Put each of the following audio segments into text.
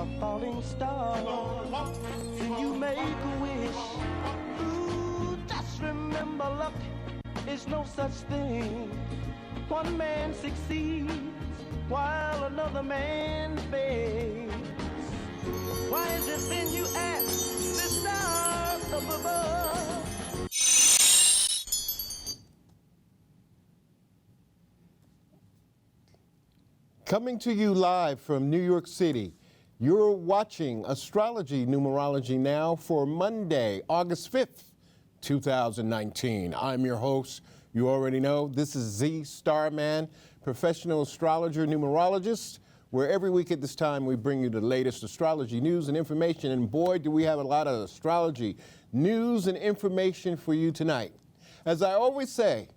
a falling star. Can you make a wish? Ooh, just remember, luck is no such thing. One man succeeds while another man fails. Why is it then you ask the stars up above? Coming to you live from New York City, you're watching Astrology Numerology Now for Monday, August 5th, 2019. I'm your host. You already know, this is Z Starman, professional astrologer, numerologist, where every week at this time we bring you the latest astrology news and information. And boy, do we have a lot of astrology news and information for you tonight. As I always say,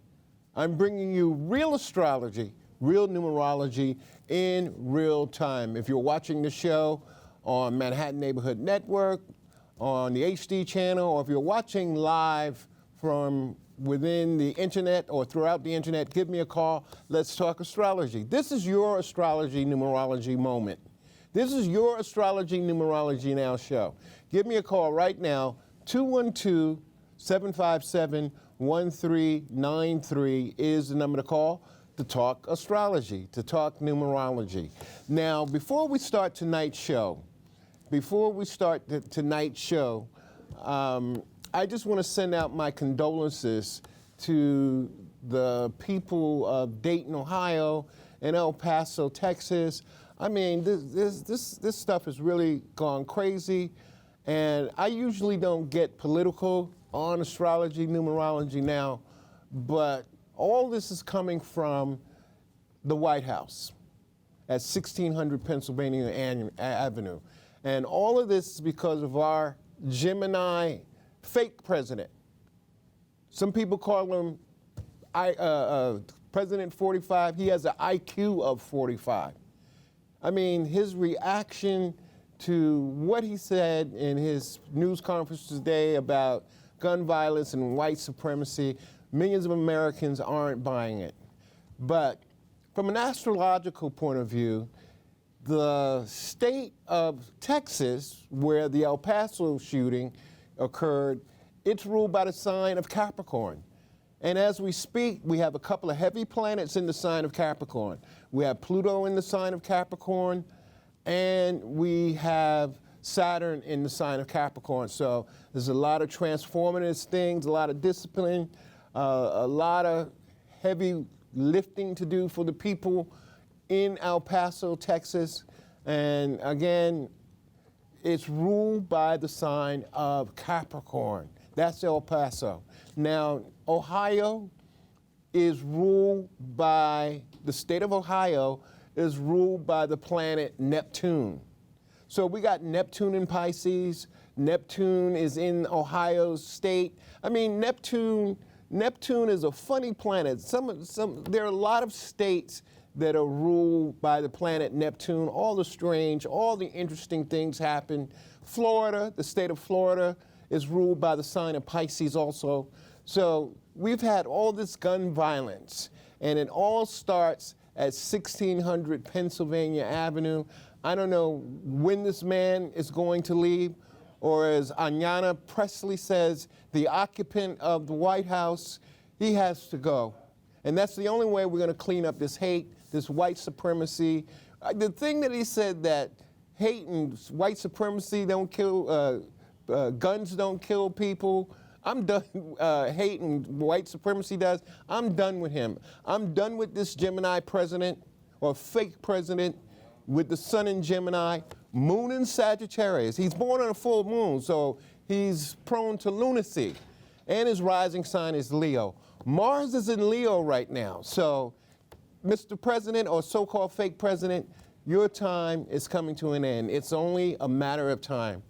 I'm bringing you real astrology, real numerology in real time. If you're watching the show on Manhattan Neighborhood Network, on the HD channel, or if you're watching live from within the internet or throughout the internet, give me a call. Let's talk astrology. This is your astrology numerology moment. This is your Astrology Numerology Now show. Give me a call right now, 212-757-1393 is the number to call to talk astrology, to talk numerology. Now, before we start tonight's show, I just want to send out my condolences to the people of Dayton, Ohio, and El Paso, Texas. I mean, this stuff has really gone crazy, and I usually don't get political on Astrology Numerology Now, but all this is coming from the White House at 1600 Pennsylvania Avenue. And all of this is because of our Gemini fake president. Some people call him President 45. He has an IQ of 45. I mean, his reaction to what he said in his news conference today about gun violence and white supremacy, millions of Americans aren't buying it. But from an astrological point of view, the state of Texas, where the El Paso shooting occurred, it's ruled by the sign of Capricorn. And as we speak, we have a couple of heavy planets in the sign of Capricorn. We have Pluto in the sign of Capricorn, and we have Saturn in the sign of Capricorn. So there's a lot of transformative things, a lot of discipline, a lot of heavy lifting to do for the people in El Paso, Texas. And again, it's ruled by the sign of Capricorn. That's El Paso. Now, Ohio is ruled by, the state of Ohio is ruled by the planet Neptune. So we got Neptune in Pisces. Neptune is in Ohio state. I mean, Neptune is a funny planet. There are a lot of states that are ruled by the planet Neptune. All the strange, all the interesting things happen. Florida, the state of Florida, is ruled by the sign of Pisces also. So we've had all this gun violence, and it all starts at 1600 Pennsylvania Avenue. I don't know when this man is going to leave, or as Ayanna Pressley says, the occupant of the White House, he has to go. And that's the only way we're going to clean up this hate, this white supremacy. The thing that he said, that hate and white supremacy don't kill, guns don't kill people. I'm done, hate and white supremacy does. I'm done with him. I'm done with this Gemini president, or fake president, with the sun in Gemini, moon in Sagittarius. He's born on a full moon, so he's prone to lunacy. And his rising sign is Leo. Mars is in Leo right now. So, Mr. President, or so-called fake president, your time is coming to an end. It's only a matter of time.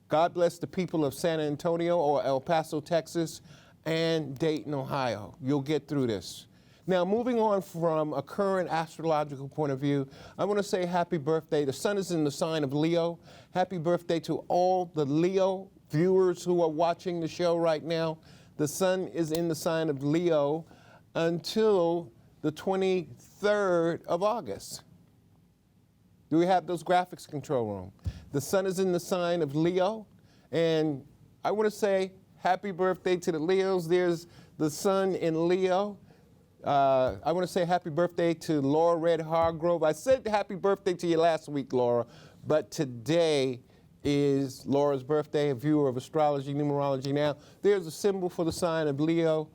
God bless the people of San Antonio, or El Paso, Texas, and Dayton, Ohio. You'll get through this. Now, moving on from a current astrological point of view, I want to say happy birthday. The sun is in the sign of Leo. Happy birthday to all the Leo viewers who are watching the show right now. The sun is in the sign of Leo until the 23rd of August. Do we have those graphics control room? The sun is in the sign of Leo. And I want to say happy birthday to the Leos. There's the sun in Leo. I want to say happy birthday to Laura Red Hargrove. I said happy birthday to you last week, Laura, but today is Laura's birthday, a viewer of Astrology Numerology Now. There's a symbol for the sign of Leo.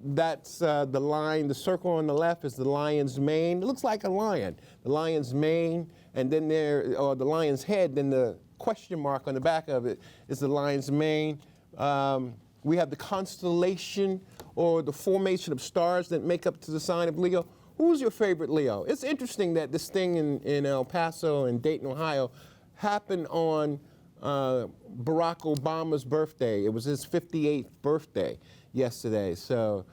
That's the line, the circle on the left is the lion's mane. It looks like a lion. The lion's mane, and then or the lion's head, then the question mark on the back of it is the lion's mane. We have the constellation or the formation of stars that make up to the sign of Leo. Who's your favorite Leo? It's interesting that this thing in El Paso and Dayton, Ohio, happened on Barack Obama's birthday. It was his 58th birthday yesterday. So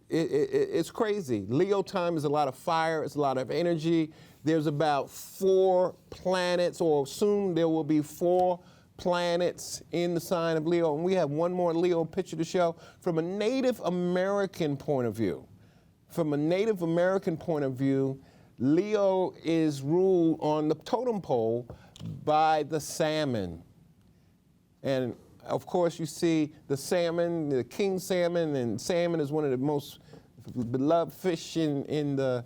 it's crazy. Leo time is a lot of fire. It's a lot of energy. There's about 4 planets, or soon there will be 4 planets in the sign of Leo. And we have one more Leo picture to show from a Native American point of view. From a Native American point of view, Leo is ruled on the totem pole by the salmon. And of course you see the salmon, the king salmon, and salmon is one of the most beloved fish in the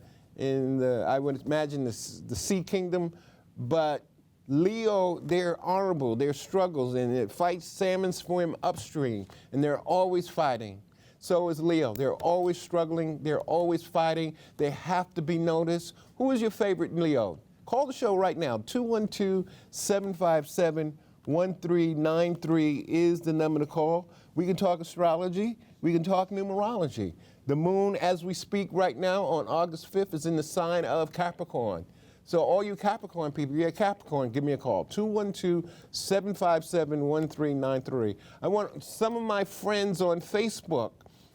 I would imagine the sea kingdom. But Leo, they're honorable, they're struggles, and it fights. Salmon swim upstream, and they're always fighting. So is Leo. They're always struggling. They're always fighting. They have to be noticed. Who is your favorite Leo? Call the show right now. 212-757-1393 is the number to call. We can talk astrology. We can talk numerology. The moon, as we speak right now on August 5th, is in the sign of Capricorn. So all you Capricorn people, you're a Capricorn, give me a call. 212-757-1393. I want some of my friends on Facebook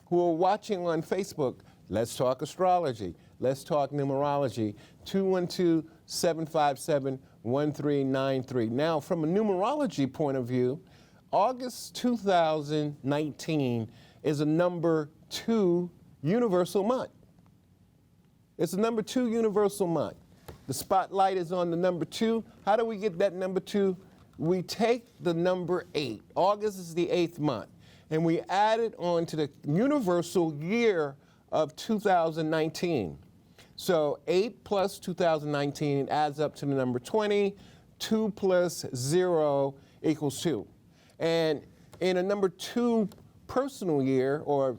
who are watching on Facebook, let's talk astrology, let's talk numerology, 212-757-1393. Now, from a numerology point of view, August 2019 is a number 2 universal month. It's a number 2 universal month. The spotlight is on the number 2. How do we get that number 2? We take the number 8. August is the 8th month. And we add it on to the universal year of 2019. So 8 plus 2019 adds up to the number 20. 2 plus 0 equals 2. And in a number 2 personal year or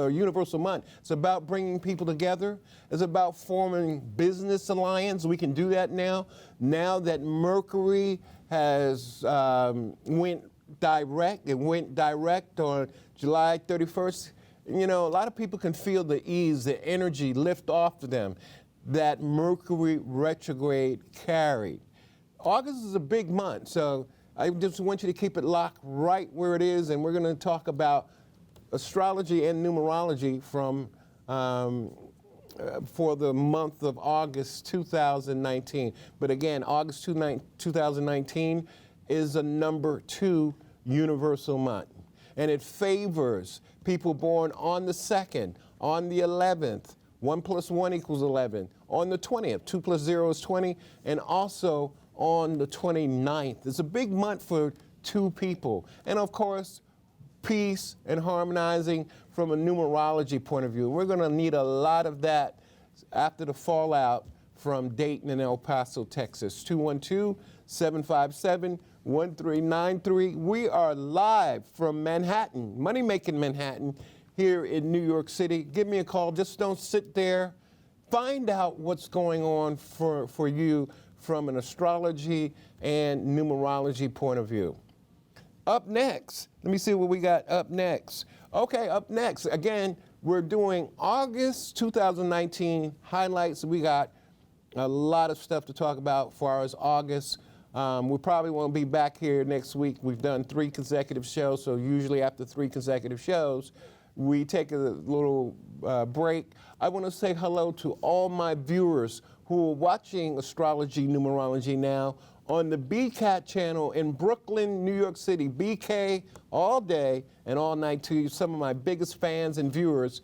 universal month, it's about bringing people together. It's about forming business alliance. We can do that now. Now that Mercury has went direct. It went direct on July 31st. You know, a lot of people can feel the ease, the energy lift off of them that Mercury retrograde carried. August is a big month, so I just want you to keep it locked right where it is, and we're going to talk about astrology and numerology from for the month of August 2019. But again, August 2019 is a number 2 universal month. And it favors people born on the 2nd, on the 11th, 1 plus 1 equals 11, on the 20th, 2 plus 0 is 20, and also on the 29th. It's a big month for 2 people. And of course, peace and harmonizing from a numerology point of view. We're going to need a lot of that after the fallout from Dayton and El Paso, Texas. 212-757-1393. We are live from Manhattan, money-making Manhattan, here in New York City. Give me a call. Just don't sit there. Find out what's going on for you from an astrology and numerology point of view. Up next, let me see what we got up next. Okay, up next, again, we're doing August 2019 highlights. We got a lot of stuff to talk about as far as August. We probably won't be back here next week. We've done 3 consecutive shows, so usually after 3 consecutive shows, we take a little break. I want to say hello to all my viewers who are watching Astrology Numerology Now on the BCAT channel in Brooklyn, New York City. BK all day and all night to you. Some of my biggest fans and viewers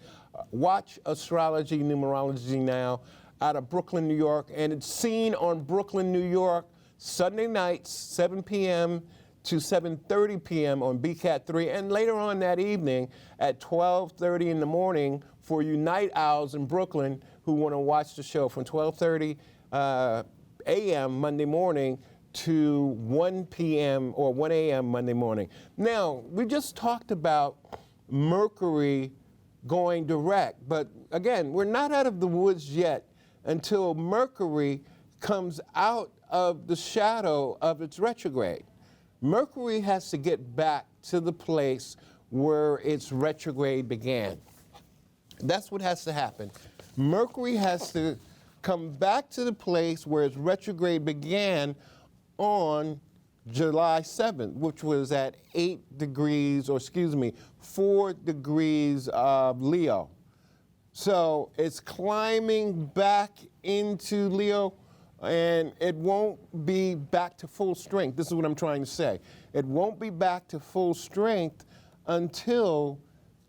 watch Astrology Numerology Now. out of Brooklyn, New York, and it's seen on Brooklyn, New York, Sunday nights, 7 p.m. to 7:30 p.m. on BCAT3, and later on that evening at 12:30 in the morning for you night owls in Brooklyn who want to watch the show from 12:30 a.m. Monday morning to 1 p.m. or 1 a.m. Monday morning. Now, we just talked about Mercury going direct, but again, we're not out of the woods yet until Mercury comes out of the shadow of its retrograde. Mercury has to get back to the place where its retrograde began. That's what has to happen. Mercury has to come back to the place where its retrograde began on July 7th, which was at 4 degrees of Leo. So it's climbing back into Leo, and it won't be back to full strength. This is what I'm trying to say. It won't be back to full strength until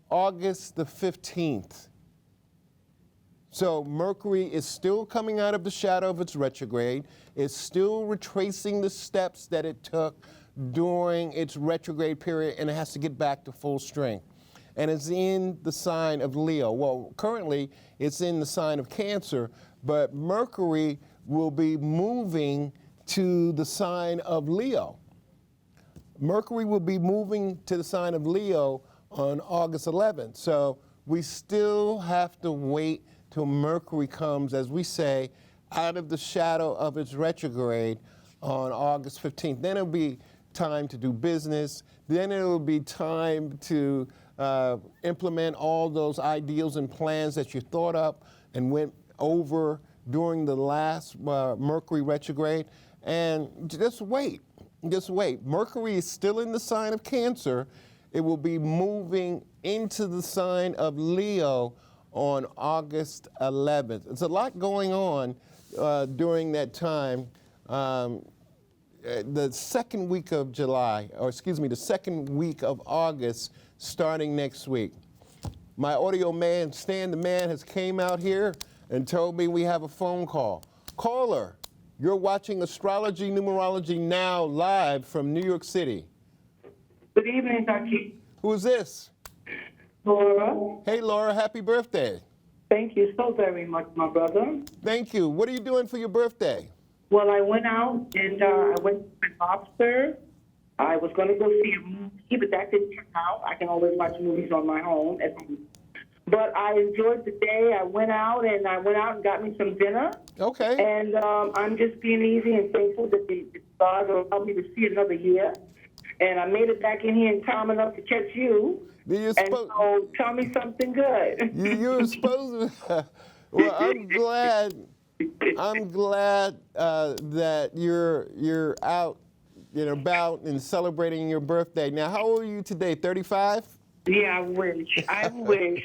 August the 15th. So Mercury is still coming out of the shadow of its retrograde. It's still retracing the steps that it took during its retrograde period, and it has to get back to full strength. And it's in the sign of Leo. Well, currently it's in the sign of Cancer, but Mercury will be moving to the sign of Leo. Mercury will be moving to the sign of Leo on August 11th. So we still have to wait till Mercury comes, as we say, out of the shadow of its retrograde on August 15th. Then it'll be time to do business. Then it'll be time to implement all those ideals and plans that you thought up and went over during the last Mercury retrograde. And just wait, just wait. Mercury is still in the sign of Cancer. It will be moving into the sign of Leo on August 11th. There's a lot going on during that time. The second week of July, or excuse me, the second week of August, starting next week. My audio man, Stan the Man, has came out here and told me we have a phone call. Caller, you're watching Astrology Numerology Now live from New York City. Good evening, Dr. Who is this? Laura. Hey, Laura, happy birthday. Thank you so very much, my brother. Thank you. What are you doing for your birthday? Well, I went out and I went to my lobster. I was going to go see a movie, but that didn't turn out. I can always watch movies on my own at home. But I enjoyed the day. I went out and got me some dinner. Okay. And I'm just being easy and thankful that the stars will help me to see another year. And I made it back in here in time enough to catch you. And so tell me something good. You were supposed to. Well, I'm glad that you're out, about and celebrating your birthday. Now, how old are you today? 35? Yeah, I wish. I wish.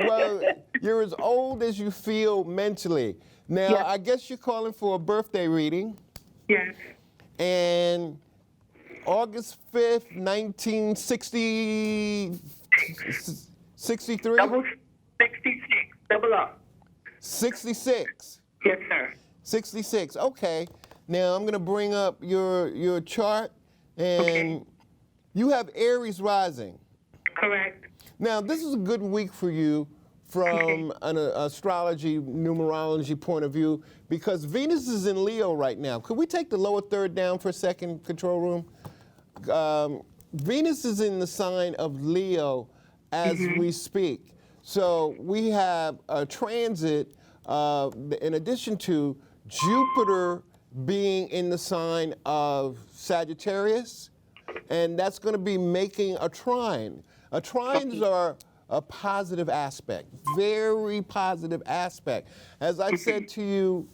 Well, you're as old as you feel mentally. Now, yes. I guess you're calling for a birthday reading. Yes. And August 5th, 1963? Double 66. Double up. 66. Yes, sir. 66. Okay. Now I'm going to bring up your chart, and you have Aries rising. Correct. Now this is a good week for you from an astrology numerology point of view, because Venus is in Leo right now. Could we take the lower third down for a second, control room? Venus is in the sign of Leo as we speak. So we have a transit, in addition to Jupiter being in the sign of Sagittarius, and that's going to be making a trine. Trines are a positive aspect, very positive aspect. As I said to you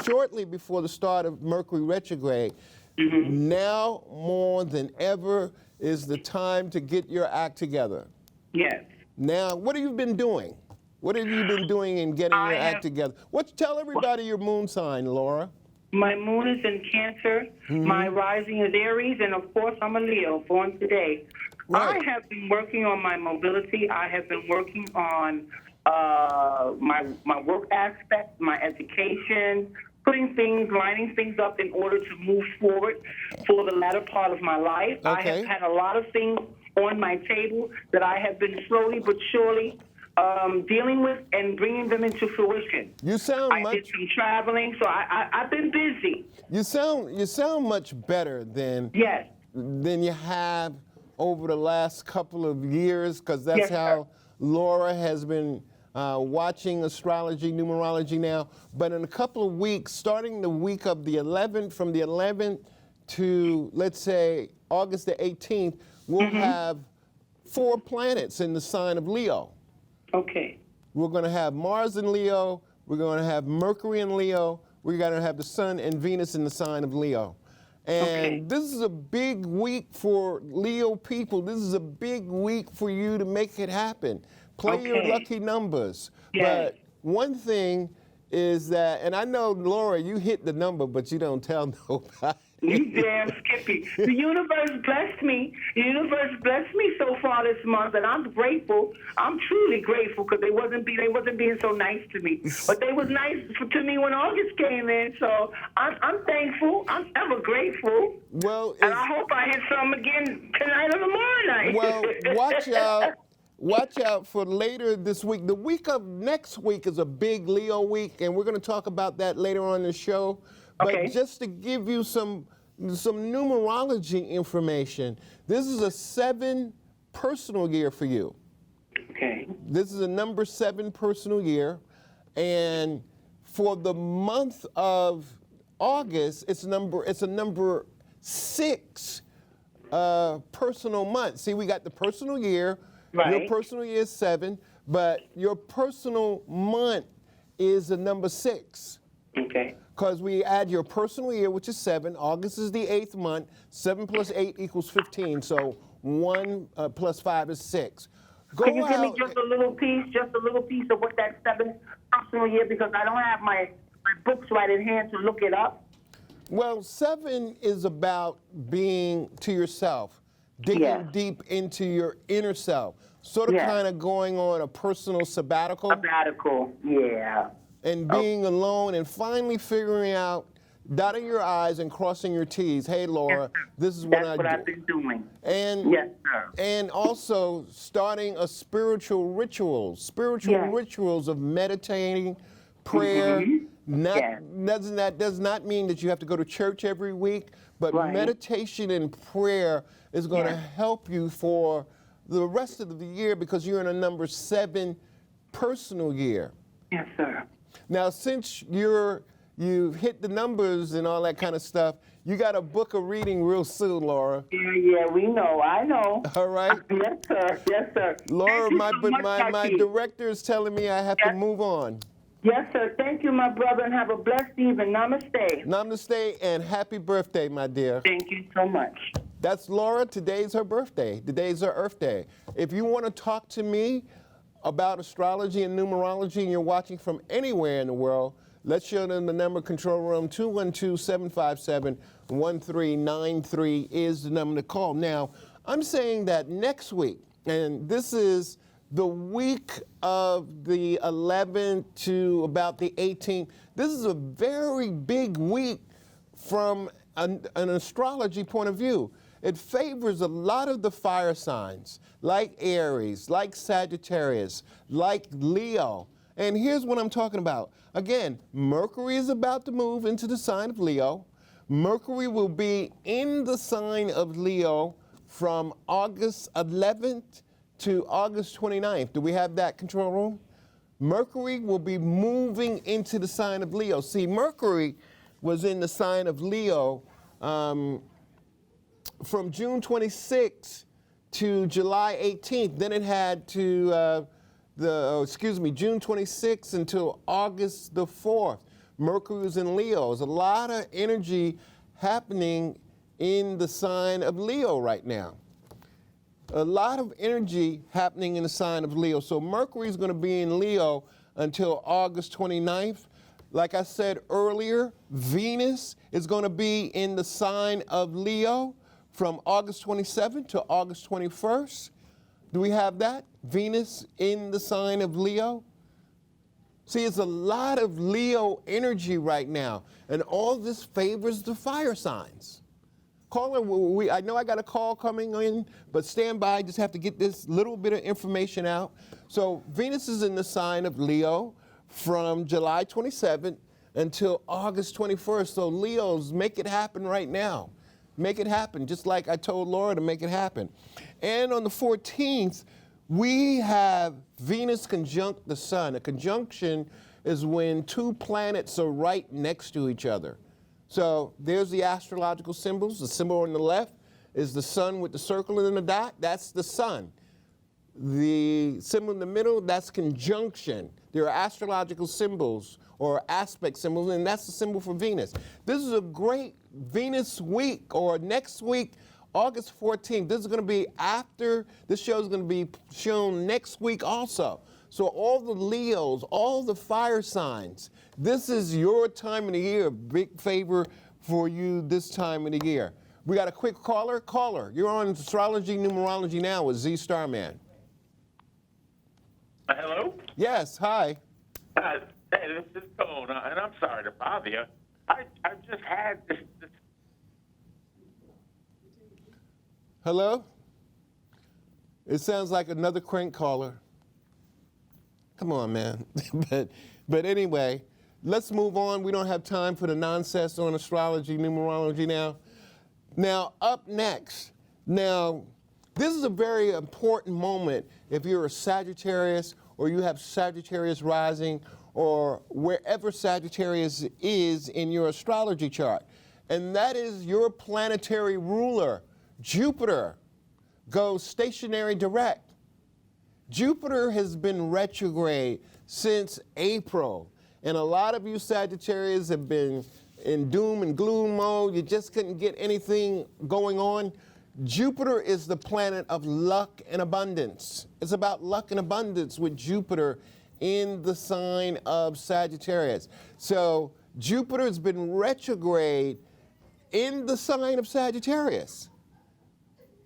shortly before the start of Mercury retrograde, now more than ever is the time to get your act together. Yes. Now, what have you been doing? What have you been doing in getting your act together? Tell everybody your moon sign, Laura. My moon is in Cancer. My rising is Aries, and of course I'm a Leo, born today. Right. I have been working on my mobility. I have been working on my work aspect, my education, lining things up in order to move forward for the latter part of my life. Okay. I have had a lot of things on my table that I have been slowly but surely dealing with and bringing them into fruition. You sound I did some traveling, so I've been busy. You sound much better than Yes. you have over the last couple of years, because that's Yes, how Laura has been watching astrology, numerology now. But in a couple of weeks, starting the week of the 11th, from the 11th to, let's say, August the 18th, we'll have 4 planets in the sign of Leo. Okay. We're going to have Mars in Leo. We're going to have Mercury in Leo. We're going to have the Sun and Venus in the sign of Leo. And this is a big week for Leo people. This is a big week for you to make it happen. Play your lucky numbers. Yes. But one thing is that, and I know, Laura, you hit the number, but you don't tell nobody. You damn Skippy. The universe blessed me. The universe blessed me so far this month, and I'm grateful. I'm truly grateful, because they wasn't being so nice to me. But they was nice to me when August came in, so I'm thankful. I'm ever grateful. Well, and I hope I hit some again tonight or tomorrow night. Well, watch out. Watch out for later this week. The week of next week is a big Leo week, and we're going to talk about that later on in the show. But just to give you some numerology information, this is a 7 personal year for you. Okay. This is a number 7 personal year, and for the month of August, it's a number 6 personal month. See, we got the personal year. Right. Your personal year is 7, but your personal month is a number 6. Okay. Because we add your personal year, which is 7. August is the 8th month. 7 plus 8 equals 15. So 1 plus 5 is 6. Can you give me just a little piece of what that 7th personal year, because I don't have my books right in hand to look it up. Well, 7 is about being to yourself, digging deep into your inner self, sort of kind of going on a personal sabbatical. And being alone and finally figuring out, dotting your I's and crossing your T's. Hey, Laura, this is what I do. That's what I've been doing. And, yes, sir. And also starting a spiritual rituals of meditating, prayer. That does not mean that you have to go to church every week, but meditation and prayer is going to help you for the rest of the year, because you're in a number 7 personal year. Yes, sir. Now, since you've hit the numbers and all that kind of stuff, you got to book a reading real soon, Laura. Yeah, we know. I know. All right. Yes, sir. Yes, sir. Laura, my director is telling me I have to move on. Yes, sir. Thank you, my brother, and have a blessed evening. Namaste. Namaste, and happy birthday, my dear. Thank you so much. That's Laura. Today's her birthday. Today's her Earth Day. If you want to talk to me about astrology and numerology, and you're watching from anywhere in the world, let's show them the number, control room 212-757-1393 is the number to call. Now, I'm saying that next week, and this is the week of the 11th to about the 18th, this is a very big week from an astrology point of view. It favors a lot of the fire signs, like Aries, like Sagittarius, like Leo. And here's what I'm talking about. Again, Mercury is about to move into the sign of Leo. Mercury will be in the sign of Leo from August 11th to August 29th. Do we have that, control room? Mercury will be moving into the sign of Leo. See, Mercury was in the sign of Leo from June 26th to July 18th. Then it had to June 26th until August the 4th. Mercury was in Leo. There's a lot of energy happening in the sign of Leo right now. A lot of energy happening in the sign of Leo. So Mercury is going to be in Leo until August 29th. Like I said earlier, Venus is going to be in the sign of Leo from August 27th to August 21st. Do we have that? Venus in the sign of Leo? See, it's a lot of Leo energy right now, and all this favors the fire signs. Caller, I know I got a call coming in, but stand by, just have to get this little bit of information out. So Venus is in the sign of Leo from July 27th until August 21st. So Leos, make it happen right now. Make it happen, just like I told Laura to make it happen. And on the 14th, we have Venus conjunct the sun. A conjunction is when two planets are right next to each other. So there's the astrological symbols. The symbol on the left is the sun with the circle and the dot. That's the sun. The symbol in the middle, that's conjunction. There are astrological symbols or aspect symbols, and that's the symbol for Venus. This is a great Venus week, or next week, August 14th. This is going to be after, this show is going to be shown next week also. So all the Leos, all the fire signs, this is your time of the year, big favor for you this time of the year. We got a quick caller. Caller, you're on Astrology Numerology Now with Z Starman. Hello? Yes, hi. Hey, this is Cone, and I'm sorry to bother you. I just had this. Hello? It sounds like another crank caller. Come on, man. but anyway, let's move on. We don't have time for the nonsense on astrology, numerology now. Now, up next. Now, this is a very important moment if you're a Sagittarius or you have Sagittarius rising or wherever Sagittarius is in your astrology chart. And that is your planetary ruler, Jupiter, goes stationary direct. Jupiter has been retrograde since April, and a lot of you Sagittarius have been in doom and gloom mode. You just couldn't get anything going on. Jupiter is the planet of luck and abundance. It's about luck and abundance with Jupiter in the sign of Sagittarius. So Jupiter has been retrograde in the sign of Sagittarius.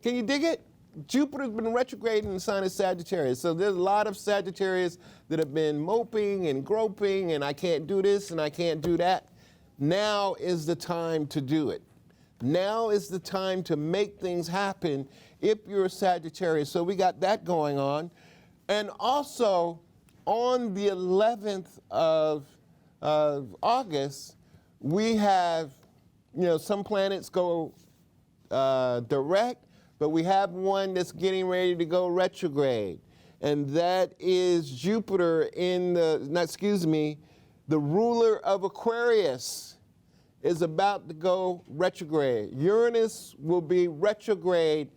Can you dig it? Jupiter's been retrograde in the sign of Sagittarius. So there's a lot of Sagittarius that have been moping and groping and I can't do this and I can't do that. Now is the time to do it. Now is the time to make things happen if you're a Sagittarius. So we got that going on. And also on the 11th of August, we have, some planets go direct, but we have one that's getting ready to go retrograde, and that is Jupiter the ruler of Aquarius is about to go retrograde. Uranus will be retrograde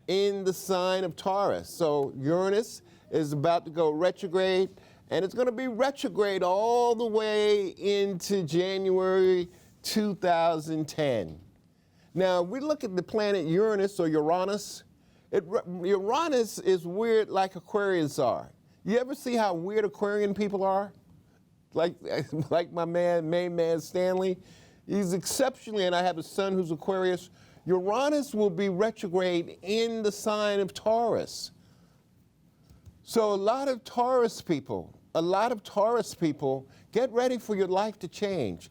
in the sign of Taurus. So Uranus is about to go retrograde, and it's going to be retrograde all the way into January 2010. Now, we look at the planet Uranus or Uranus. Uranus is weird like Aquarians are. You ever see how weird Aquarian people are? Like my main man Stanley. He's exceptionally, and I have a son who's Aquarius. Uranus will be retrograde in the sign of Taurus. So a lot of Taurus people, get ready for your life to change.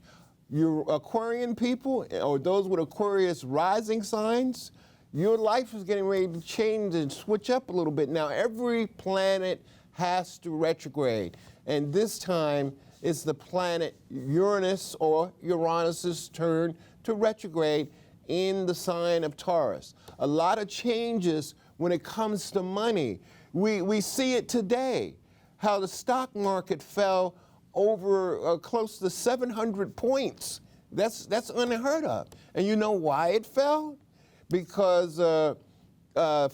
Your Aquarian people, or those with Aquarius rising signs, your life is getting ready to change and switch up a little bit. Now, every planet has to retrograde, and this time it's the planet Uranus or Uranus's turn to retrograde in the sign of Taurus. A lot of changes when it comes to money. We see it today, how the stock market fell over close to 700 points. That's unheard of. And you know why it fell? Because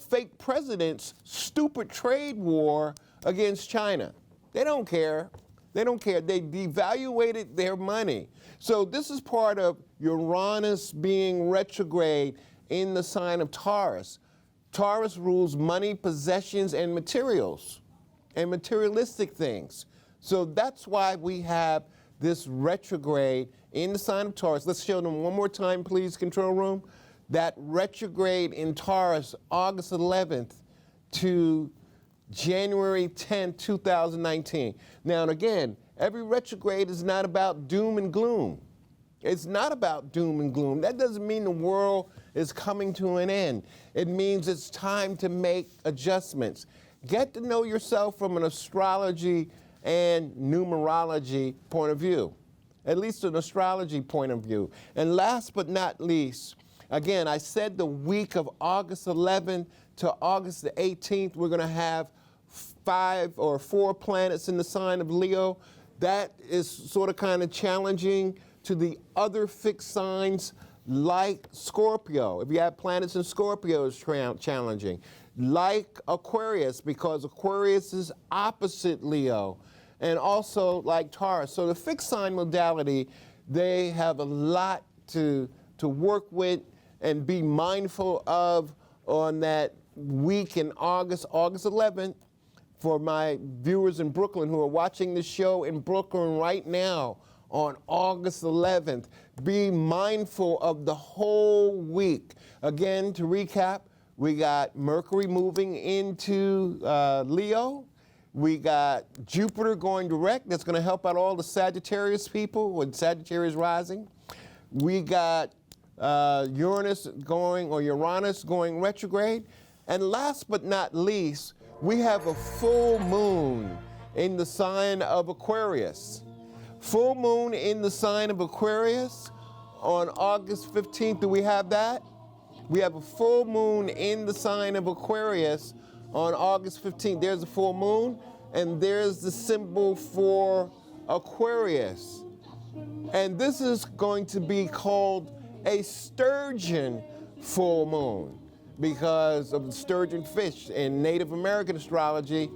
fake president's stupid trade war against China. They don't care. They devaluated their money. So this is part of Uranus being retrograde in the sign of Taurus. Taurus rules money, possessions, and materials, and materialistic things. So that's why we have this retrograde in the sign of Taurus. Let's show them one more time, please, control room. That retrograde in Taurus, August 11th to January 10, 2019. Now, and again, every retrograde is not about doom and gloom. It's not about doom and gloom. That doesn't mean the world is coming to an end. It means it's time to make adjustments. Get to know yourself from an astrology and numerology point of view, at least an astrology point of view. And last but not least, again, I said the week of August 11th to August the 18th, we're going to have 5 or 4 planets in the sign of Leo. That is sort of kind of challenging to the other fixed signs like Scorpio. If you have planets in Scorpio, it's challenging. Like Aquarius, because Aquarius is opposite Leo. And also like Taurus. So the fixed sign modality, they have a lot to work with and be mindful of on that week in August 11th. For my viewers in Brooklyn who are watching the show in Brooklyn right now on August 11th, be mindful of the whole week. Again, to recap, we got Mercury moving into Leo. We got Jupiter going direct. That's going to help out all the Sagittarius people with Sagittarius rising. We got Uranus going retrograde. And last but not least, we have a full moon in the sign of Aquarius. Full moon in the sign of Aquarius on August 15th. Do we have that? We have a full moon in the sign of Aquarius on August 15th. There's a full moon, and there's the symbol for Aquarius. And this is going to be called a sturgeon full moon because of the sturgeon fish. In Native American astrology,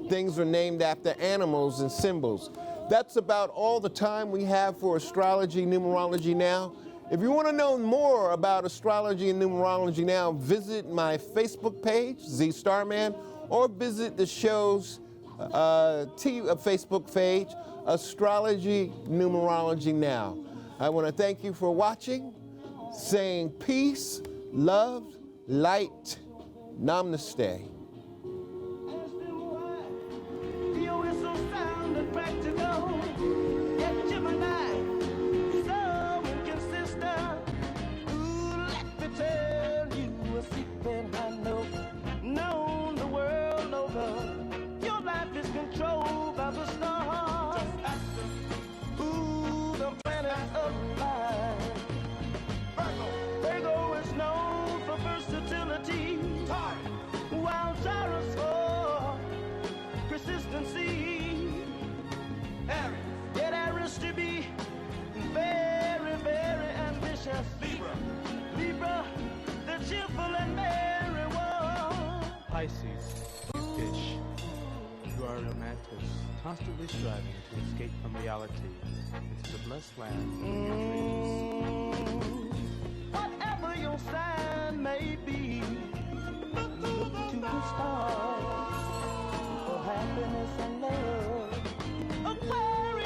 things are named after animals and symbols. That's about all the time we have for Astrology Numerology Now. If you want to know more about astrology and numerology now, visit my Facebook page, Z Starman, or visit the show's Facebook page, Astrology Numerology Now. I want to thank you for watching, saying peace, love, light, namaste. Pisces, fish. You are a romantic, constantly striving to escape from reality into the blessed land of your dreams. Whatever your sign may be, look to the stars for happiness and love. Aquarius,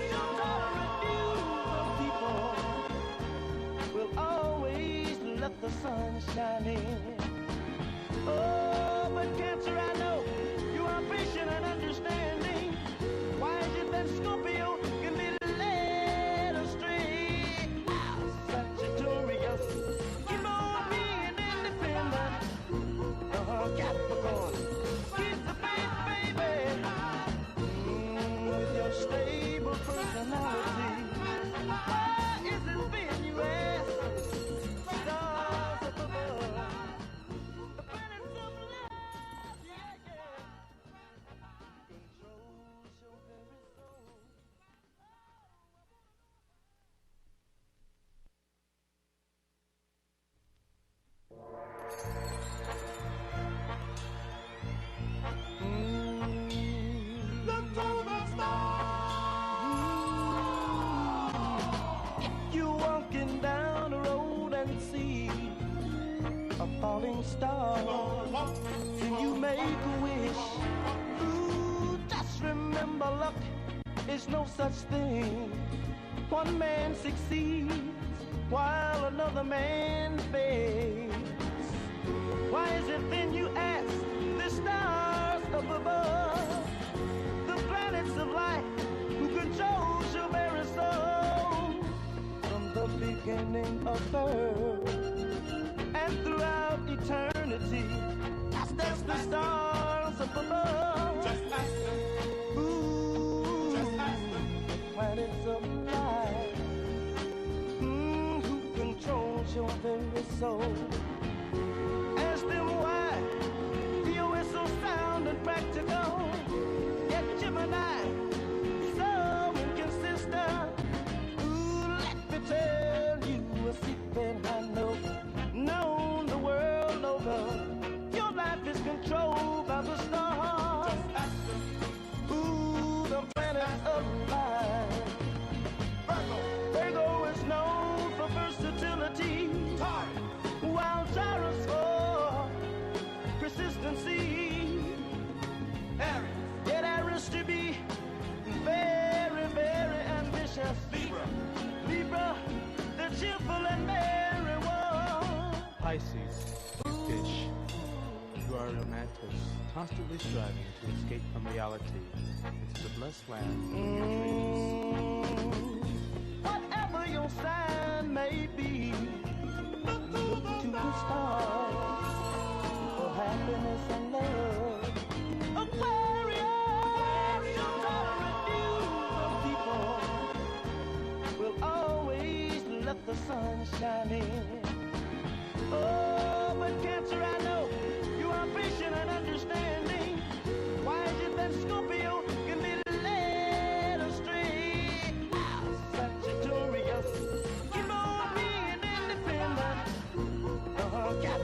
your tolerant views of people will always let the sun shine in. Oh, but Cancer, I know you are patient and understanding. Why is it that Scorpio can be led astray? Sagittarius, keep on being independent. Capricorn, keep the faith, baby. With your stable personality. Why is it being you ask? Stars up above. Falling star, can you make a wish? Ooh, just remember, luck is no such thing. One man succeeds while another man fails. Why is it then, you ask, this stars up above, the planets of light, who controls your very soul. From the beginning of birth and throughout eternity, that's the stars up above. Just ask them. Ooh, just ask them. Planets of light, who controls your very soul. Ask them why you is so sound and practical, yet Gemini so inconsistent. Ooh, let me tell you a secret I know, known the world over. Your life is controlled by the stars. Just ask them. Ooh, the planets of light. Virgo is known for versatility, while Taurus for persistency. Yet Aries to be very, very ambitious. Libra, the cheerful and merry one. Pisces, fish. You are a romantic, constantly striving to escape from reality into the blessed land of your dreams. Whatever your sign may be, look to the stars for happiness and love. Aquarius, your tolerant views of people will always let the sun shine in. Oh, but Cancer, I know you are patient and understanding. Why is it that Scorpio can be led astray? Sagittarius, keep on being independent. Got